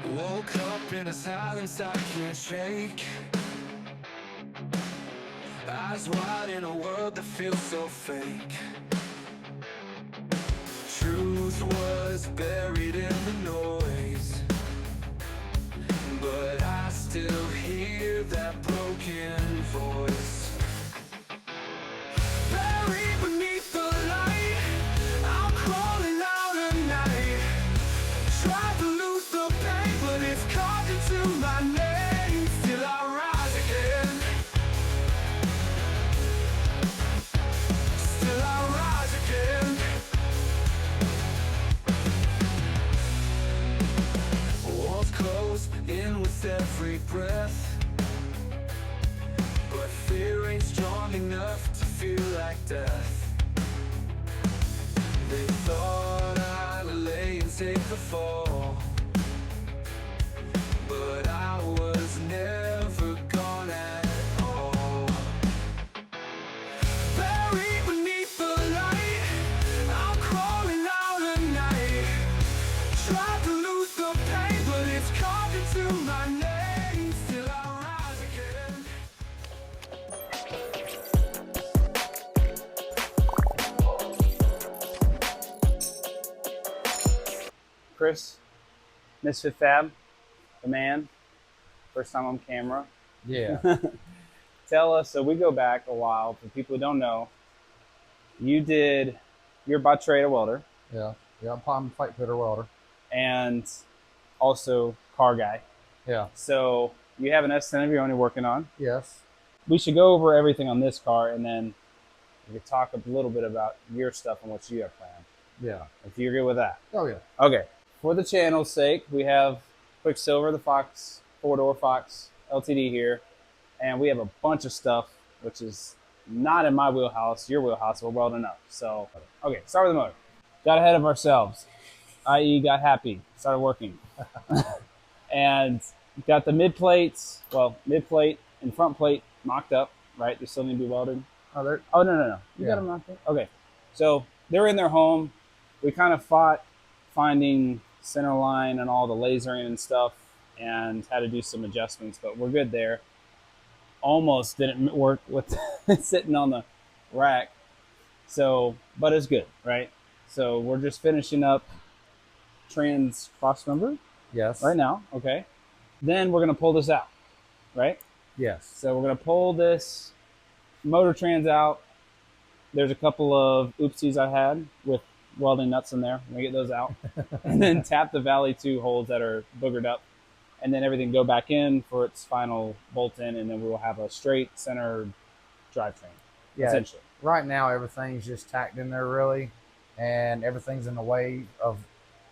Woke up in a silence I can't shake. Eyes wide in a world that feels so fake. Truth was buried in the noise, but I still hear that broken voice. Buried beneath the light, I'm crawling out at night. Try to lose the pain, but it's carved into my name. Still I rise again. Still I rise again. Walls close in with every breath, but fear ain't strong enough to feel like death. They thought I'd lay and take the fall, but I was never gone at all. Buried beneath the light, I'm crawling out at night. Tried to lose the pain, but it's carved into my name. Still I rise again. Chris, Misfit Fab, the man, first time on camera. Yeah. Tell us, so we go back a while, for people who don't know, you're by trade a welder, Yeah. I'm a pipe fitter welder. and also car guy. Yeah. So you have an S10 of your own you're working on. Yes. We should go over everything on this car, and then we could talk a little bit about your stuff and what you have planned, Yeah. if you're good with that. Oh yeah. Okay. For the channel's sake, we have Quicksilver, the Fox, 4-door Fox LTD here. And we have a bunch of stuff, which is not in my wheelhouse, your wheelhouse, we're welding up. So, okay, start with the motor. Got ahead of ourselves, i.e. got happy, started working. And got the mid plates, mid plate and front plate mocked up, right? They still need to be welded. Oh, there. Oh, no. You got them mocked up? Okay. So they're in their home. We kind of fought finding center line and all the lasering and stuff, and had to do some adjustments, but we're good there. Almost didn't work with sitting on the rack. So, but it's good, right? So we're just finishing up trans crossmember Yes. right now. Okay. Then we're going to pull this out, right? Yes. So we're going to pull this motor trans out. There's a couple of oopsies I had with welding nuts in there. I'm going to get those out. And then tap the Valley 2 holes that are boogered up. And then everything go back in for its final bolt in. And then we will have a straight center drivetrain, Yeah. essentially. Right now, everything's just tacked in there really, and everything's in the way of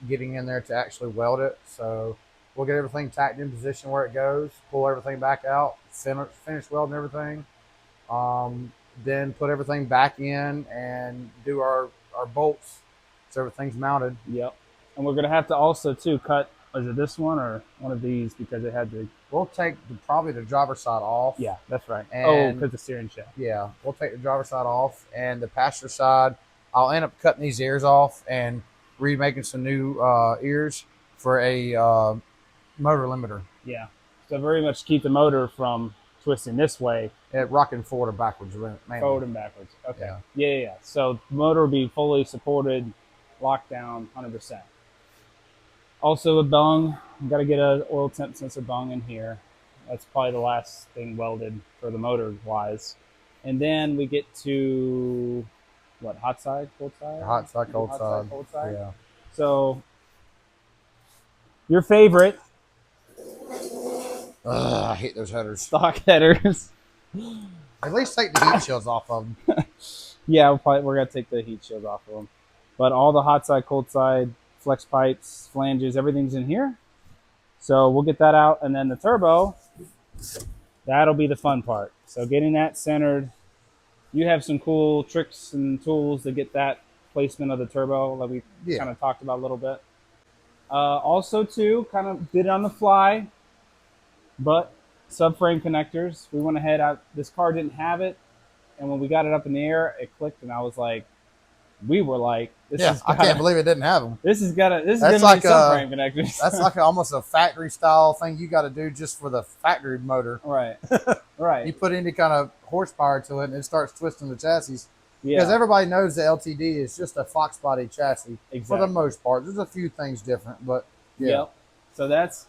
getting in there to actually weld it. So we'll get everything tacked in position where it goes, pull everything back out, finish welding everything. Then put everything back in and do our bolts so everything's mounted. Yep. And we're going to have to also, too, cut, is it this one or one of these? Because it had to... We'll take probably the driver's side off. Yeah, that's right. And because the steering shaft. Yeah, we'll take the driver's side off, and the passenger side, I'll end up cutting these ears off and remaking some new ears for a motor limiter. Yeah. So very much keep the motor from twisting this way. Rocking forward or backwards, mainly. Forward and backwards. Okay. Yeah. Yeah. So motor will be fully supported, locked down, 100%. Also a bung. Got to get an oil temp sensor bung in here. That's probably the last thing welded for the motor wise. And then we get to what? Hot side, cold side? Hot side, cold Hot side. cold side. Yeah. So your favorite I hate those headers. stock headers. At least take the heat shields off of them. Yeah, we're gonna take the heat shield off of them. But all the hot side, cold side, flex pipes, flanges, everything's in here. So we'll get that out, and then the turbo, that'll be the fun part. So getting that centered. You have some cool tricks and tools to get that placement of the turbo that we kind of talked about a little bit. Also, too, kind of did it on the fly, but subframe connectors. We went ahead. This car didn't have it, and when we got it up in the air, it clicked, and I was like, we were like, this Yeah, is I can't believe it didn't have them. this is gonna That's be like subframe connectors. That's like almost a factory style thing you got to do just for the factory motor. Right, right. You put any kind of horsepower to it, and it starts twisting the chassis. Yeah, Because everybody knows the LTD is just a Fox body chassis for Exactly. the most part. There's a few things different, but yeah. Yep. So that's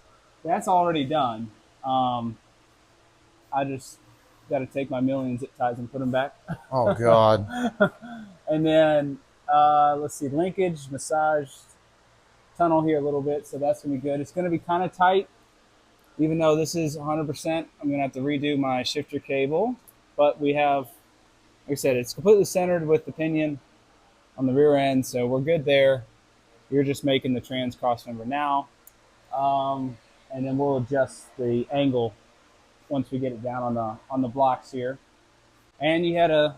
already done. I just got to take my million zip ties and put them back. Oh God. And then let's see, linkage, massage, tunnel here a little bit. So that's gonna be good. It's gonna be kind of tight, even though this is 100%. I'm gonna have to redo my shifter cable, but we have, like I said, it's completely centered with the pinion on the rear end, so we're good there. You're just making the trans crossmember now, and then we'll adjust the angle once we get it down on the blocks here. And you had a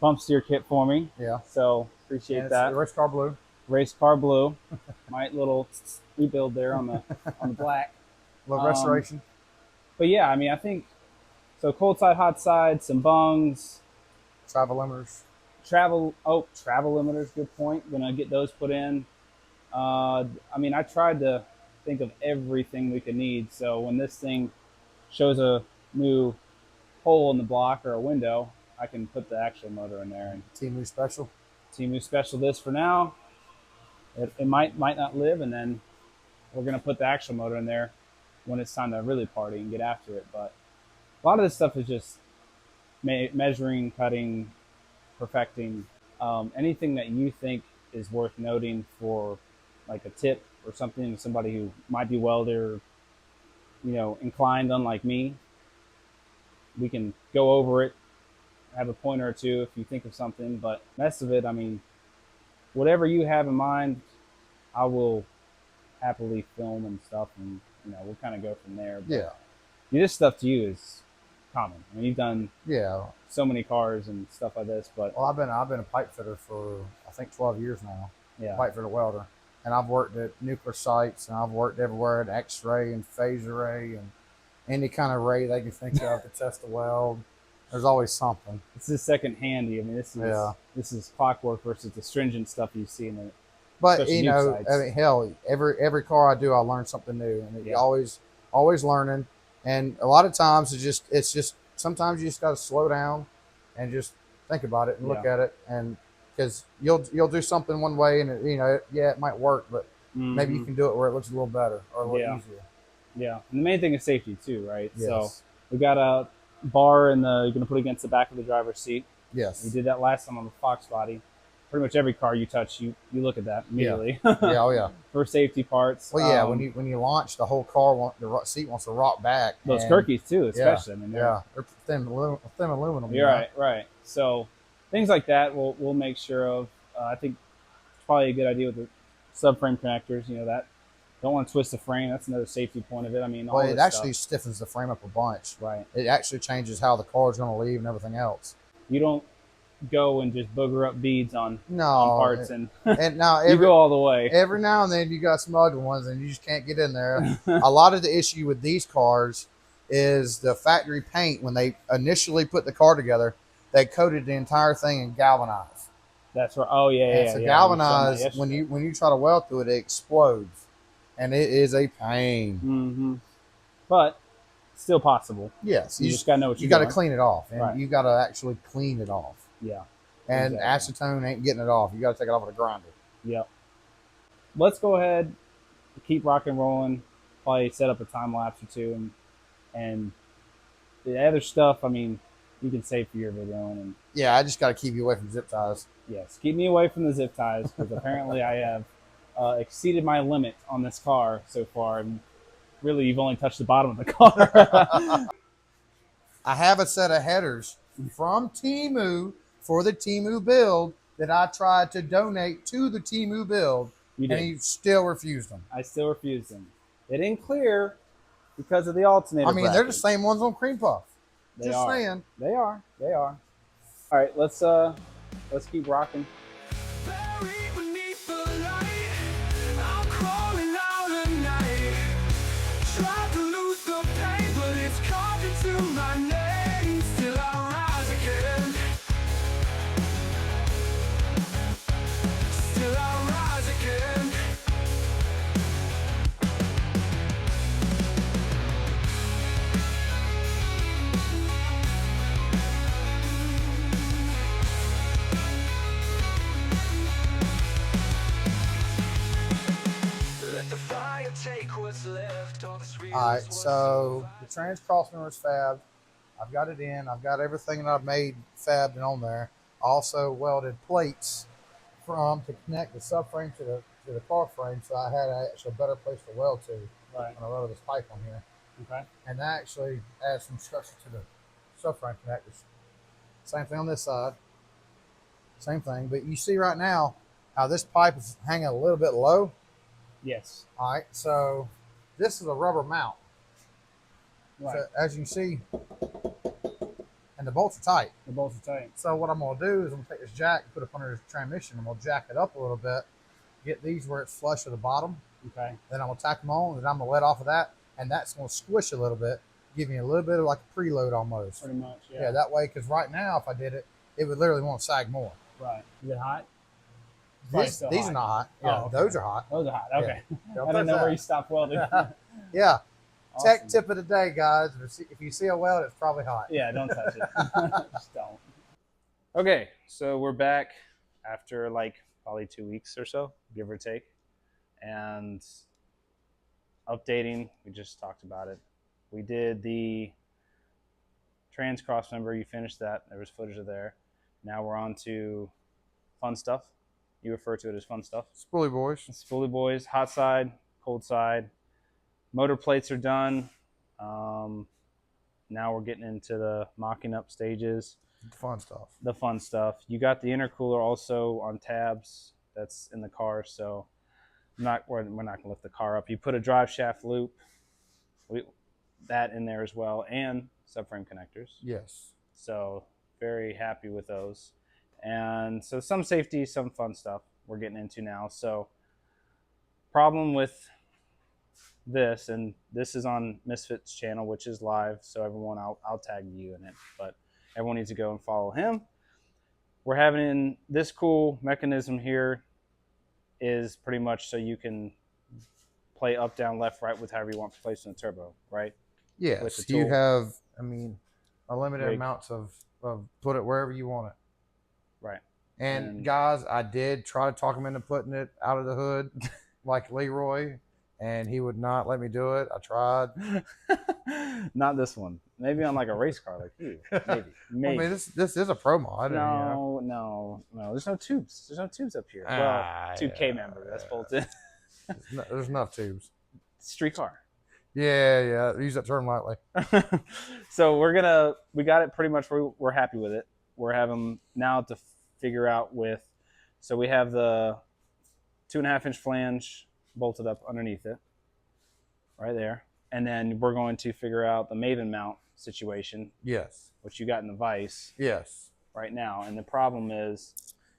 bump steer kit for me, Yeah. so appreciate that. The race car blue. Race car blue, my little rebuild there on the black. Little restoration. But yeah, I mean, I think so. Cold side, hot side, some bungs, Travel limiters. travel limiters. Good point. Gonna get those put in. I mean, I tried to think of everything we could need. So when this thing shows a new hole in the block or a window, I can put the actual motor in there. And Temu special. Temu special this for now. It might not live, and then we're gonna put the actual motor in there when it's time to really party and get after it. But a lot of this stuff is just measuring, cutting, perfecting. Anything that you think is worth noting for like a tip or something, somebody who might be welder, inclined, unlike me, we can go over it, have a pointer or two if you think of something. But rest of it, I mean, whatever you have in mind, I will happily film and stuff, and we'll kind of go from there. But Yeah. this stuff to you is common. I mean, you've done Yeah. so many cars and stuff like this, but Well, I've been a pipe fitter for I think 12 years now. yeah, Pipe fitter welder, and I've worked at nuclear sites, and I've worked everywhere at X-ray and phase array and any kind of ray they can think of to test a weld. There's always something. this is second handy. I mean, this is clockwork versus the stringent stuff you see in the. But Especially nuke sites. I mean, hell, every car I do, I learn something new, and Yeah. you're always learning. And a lot of times it's just sometimes you just got to slow down and just think about it and look at it, and because you'll do something one way, and it might work, but maybe you can do it where it looks a little better or a little easier. Yeah, and the main thing is safety too, right? Yes. So we got a bar you're gonna put against the back of the driver's seat. Yes. We did that last time on the Fox body. Pretty much every car you touch, you look at that immediately. Yeah. Oh yeah. For safety parts. Well, yeah. When you launch, the whole car the seat wants to rock back. Those and- Kirkies too, especially. I mean, they're thin aluminum. You're right. So things like that we'll make sure of. I think it's probably a good idea with the subframe connectors. That don't want to twist the frame. That's another safety point of it. I mean, all Well, this it actually stuff. stiffens the frame up a bunch. Right. It actually changes how the car is going to leave and everything else. You don't go and just booger up beads on No. parts, and And now you go all the way. every now and then you got some ugly ones and you just can't get in there. A lot of the issue with these cars is the factory paint. When they initially put the car together, they coated the entire thing in galvanized. That's right. Oh yeah, And yeah. so yeah. galvanized, when you try to weld through it, it explodes, and it is a pain. Mm-hmm. But still possible. Yes, You just gotta know what you you're got to doing. clean it off, and Right. you got to actually clean it off. Yeah. And Exactly. acetone ain't getting it off. You got to take it off with a grinder. Yep. Let's go ahead, keep rock and rolling. Probably set up a time lapse or two, and the other stuff. I mean, you can save for your video, and Yeah, I just got to keep you away from zip ties. yes, keep me away from the zip ties because apparently I have exceeded my limit on this car so far, and really you've only touched the bottom of the car. I have a set of headers from Temu for the Temu build that I tried to donate to the Temu build, You and did. he still refused them. I still refuse them. They didn't clear because of the alternator. I mean, they're the bracket. same ones on Cream Puff. They Just are. saying. They are. All right, let's keep rocking. Buried beneath the light, I'm crawling out at night. Tried to lose the pain, but it's carved into my name. Still I rise again. All right, so the trans crossmember is fabbed. I've got it in. I've got everything that I've made fabbed and on there. I also welded plates to connect the subframe to the car frame, so I had actually a better place to weld to. Right. When I welded this pipe on here. Okay. And that actually adds some structure to the subframe connectors. Same thing on this side. Same thing. But you see right now how this pipe is hanging a little bit low. Yes. All right. So this is a rubber mount. Right. So as you can see, and the bolts are tight. The bolts are tight. So what I'm going to do is I'm going to take this jack, put it up under the transmission. I'm going to jack it up a little bit, get these where it's flush with the bottom. Okay. Then I'm going to tack them on, and then I'm going to let off of that. And that's going to squish a little bit, give me a little bit of like a preload almost. Pretty much, yeah. Yeah, that way, because right now, if I did it, it would literally want to sag more. Right. Is it hot? These are not hot. Yeah, Oh, okay. those are hot. Those are hot. Okay. Yeah. I didn't know where you stopped welding. Yeah. Awesome. Tech tip of the day, guys. If you see a weld, it's probably hot. Yeah, don't touch it. Just don't. Okay, so we're back after like probably 2 weeks or so, give or take. And updating, we just talked about it. We did the trans crossmember, you finished that. There was footage of there. Now we're on to fun stuff. You refer to it as fun stuff. Spoolie boys. Spoolie boys, hot side, cold side. Motor plates are done. Now we're getting into the mocking up stages. The fun stuff. The fun stuff. You got the intercooler also on tabs. That's in the car, so we're not going to lift the car up. You put a drive shaft loop, that in there as well, and subframe connectors. Yes. So very happy with those. And so some safety, some fun stuff we're getting into now. So problem with this, and this is on Misfit's channel, which is live, so everyone, I'll tag you in it, but everyone needs to go and follow him. We're having this cool mechanism here is pretty much so you can play up, down, left, right with however you want to place in the turbo, right? Yes. You have, I mean, a limited amounts of put it wherever you want it. Right. And guys, I did try to talk him into putting it out of the hood like Leroy, and he would not let me do it. I tried. Not this one. Maybe on like a race car like you. Maybe. Maybe. I mean, this is a pro mod. No. There's no tubes. There's no tubes up here. Well, 2K member. That's bolted. There's enough tubes. Street car. Yeah. Use that term lightly. So we got it pretty much. We're happy with it. We're having now to figure out so we have the 2.5-inch flange bolted up underneath it, right there. And then we're going to figure out the Maven mount situation. Yes. Which you got in the vise. Yes. Right now. And the problem is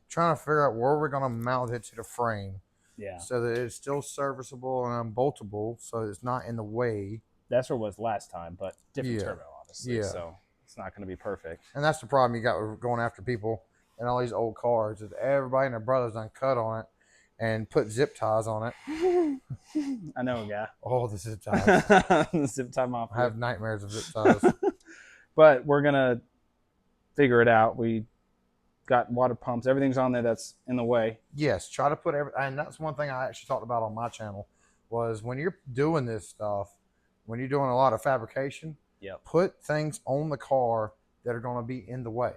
trying to figure out where we're going to mount it to the frame. Yeah. So that it's still serviceable and unboltable, so it's not in the way. That's where it was last time, but different turbo, obviously. Yeah. So it's not going to be perfect. And that's the problem you got with going after people and all these old cars is everybody and their brothers done cut on it and put zip ties on it. I know a guy. Oh, the zip ties. Zip tie mafia. I have nightmares of zip ties. But we're going to figure it out. We got water pumps. Everything's on there that's in the way. Yes, try to put and that's one thing I actually talked about on my channel was when you're doing this stuff, when you're doing a lot of fabrication, put things on the car that are going to be in the way.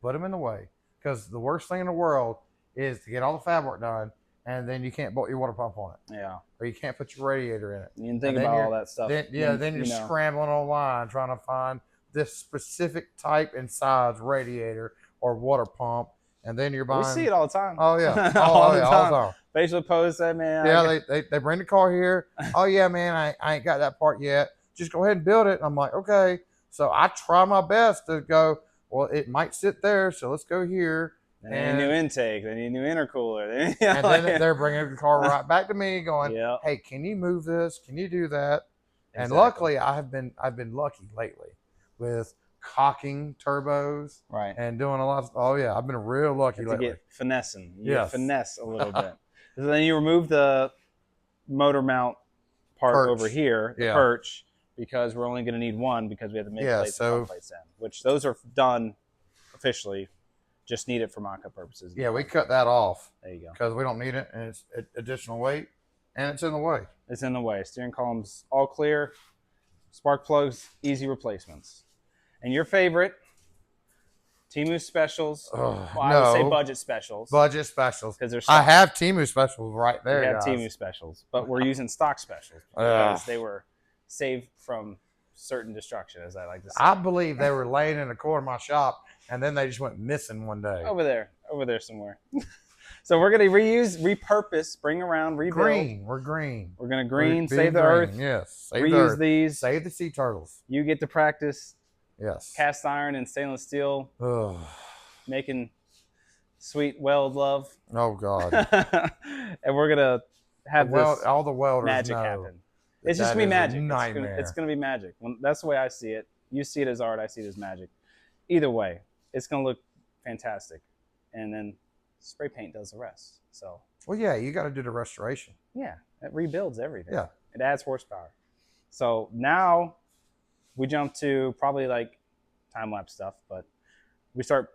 Put them in the way. Because the worst thing in the world is to get all the fab work done and then you can't bolt your water pump on it. Yeah. Or you can't put your radiator in it. You can think about all that stuff. Then you're scrambling online trying to find this specific type and size radiator or water pump. And then you're buying. We see it all the time. Oh, yeah. all the time. Facebook posts that, man. Yeah, they bring the car here. Oh, yeah, man, I ain't got that part yet. Just go ahead and build it. And I'm like, okay. So I try my best to go, well, it might sit there, so let's go here. They need a new intake. They need a new intercooler. And then they're bringing the car right back to me going, yeah. Hey, can you move this? Can you do that? And luckily, I've been lucky lately with cocking turbos and doing a lot of, I've been real lucky lately. To get finessing. You finesse a little bit. So then you remove the motor mount part over here, the perch, because we're only going to need one because we have the mid plates and front plates in, which those are done officially. Just need it for mock-up purposes. Yeah, we cut that off. There you go. Because we don't need it, and it's additional weight, and it's in the way. It's in the way. Steering column's all clear. spark plugs, easy replacements. And your favorite, Temu specials. Well, I would say No. budget specials. Budget specials. Because they're I stock. have Temu specials right there, We have guys. Temu specials, but we're using stock specials because they were saved from certain destruction, as I like to say. I believe they were laying in the corner of my shop, and then they just went missing one day. Over there somewhere. So we're gonna reuse, repurpose, bring around, rebuild. Green. We're green. We're gonna green, We're save the green. earth. Yes. Save the Reuse earth. these. Save the sea turtles. You get to practice Yes. cast iron and stainless steel, Ugh. making sweet weld love. Oh God. And we're gonna have all the welders magic know happen. It's just that gonna be is a magic. nightmare. It's gonna be magic. That's the way I see it. You see it as art. I see it as magic. Either way, it's gonna look fantastic. And then spray paint does the rest. So. Well, yeah, you got to do the restoration. Yeah, it rebuilds everything. Yeah. It adds horsepower. So now we jump to probably like time-lapse stuff, but we start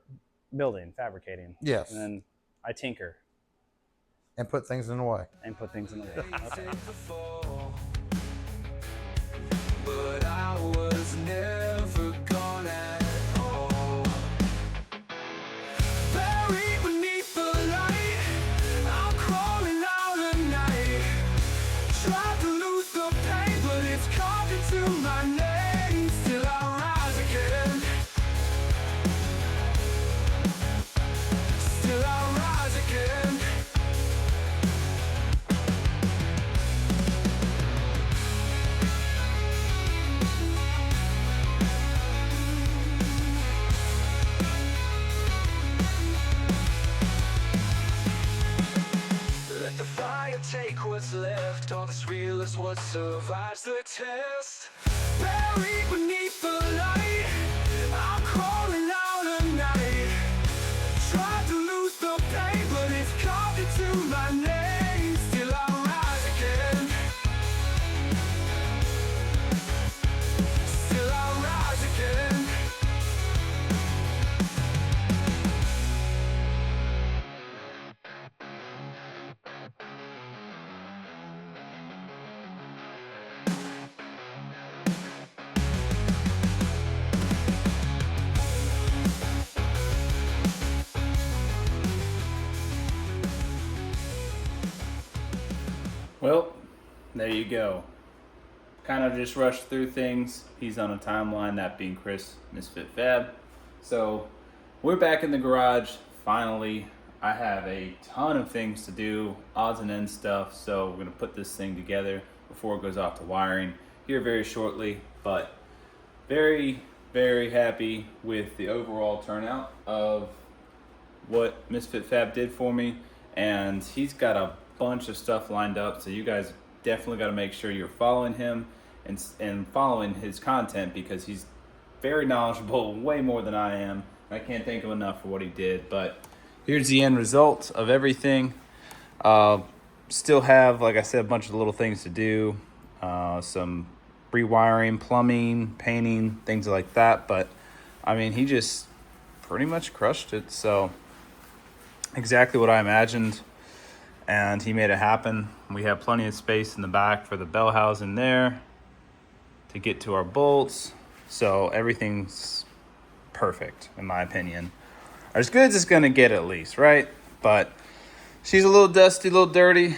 building, fabricating. Yes. And then I tinker. And put things in the way. And put things in the way. Okay. But I was never gone at all. Buried beneath the light, I'm crawling out at night. Tried to lose the pain, but it's carved into my name. Still I rise again. Still I rise again. Let the fire take what's left. All that's real is what survives the test. Buried beneath the light, I'm crawling out at night. Tried to lose the pain, but it's carved into my name. Still I rise again. Still I rise again. Well, there you go. Kind of just rushed through things. He's on a timeline, that being Chris, Misfit Fab. So we're back in the garage, finally. I have a ton of things to do, odds and ends stuff, so we're gonna put this thing together before it goes off to wiring here very shortly. But very, very happy with the overall turnout of what Misfit Fab did for me. And he's got a bunch of stuff lined up, so you guys definitely got to make sure you're following him and following his content, because he's very knowledgeable, way more than I am. I can't thank him enough for what he did. But here's the end result of everything. Still have, like I said, a bunch of little things to do, some rewiring, plumbing, painting, things like that. But I mean, he just pretty much crushed it. So exactly what I imagined, and he made it happen. We have plenty of space in the back for the bell housing there to get to our bolts. So everything's perfect, in my opinion. As good as it's gonna get, at least, right? But she's a little dusty, a little dirty,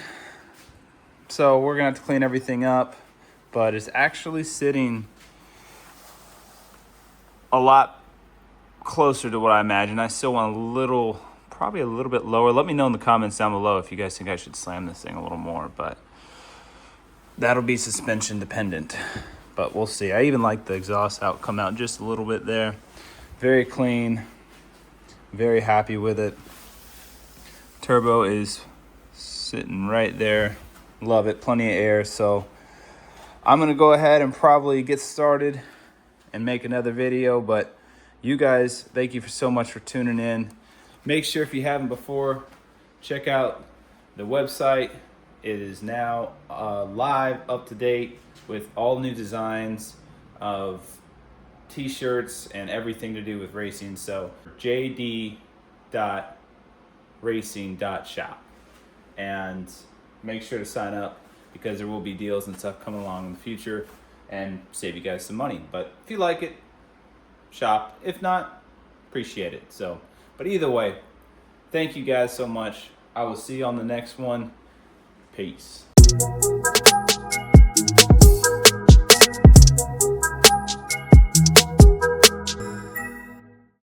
so we're gonna have to clean everything up. But it's actually sitting a lot closer to what I imagined. I still want probably a little bit lower. Let me know in the comments down below if you guys think I should slam this thing a little more, but that'll be suspension dependent. But we'll see. I even like the exhaust out, come out just a little bit there. Very clean, very happy with it. Turbo is sitting right there. Love it, plenty of air. So I'm gonna go ahead and probably get started and make another video. But you guys, thank you so much for tuning in. Make sure, if you haven't before, check out the website. It is now live, up to date, with all new designs of t-shirts and everything to do with racing. So jd.racing.shop, and make sure to sign up, because there will be deals and stuff coming along in the future. and save you guys some money. But if you like it, shop. If not, appreciate it. So, but either way, thank you guys so much. I will see you on the next one. Peace.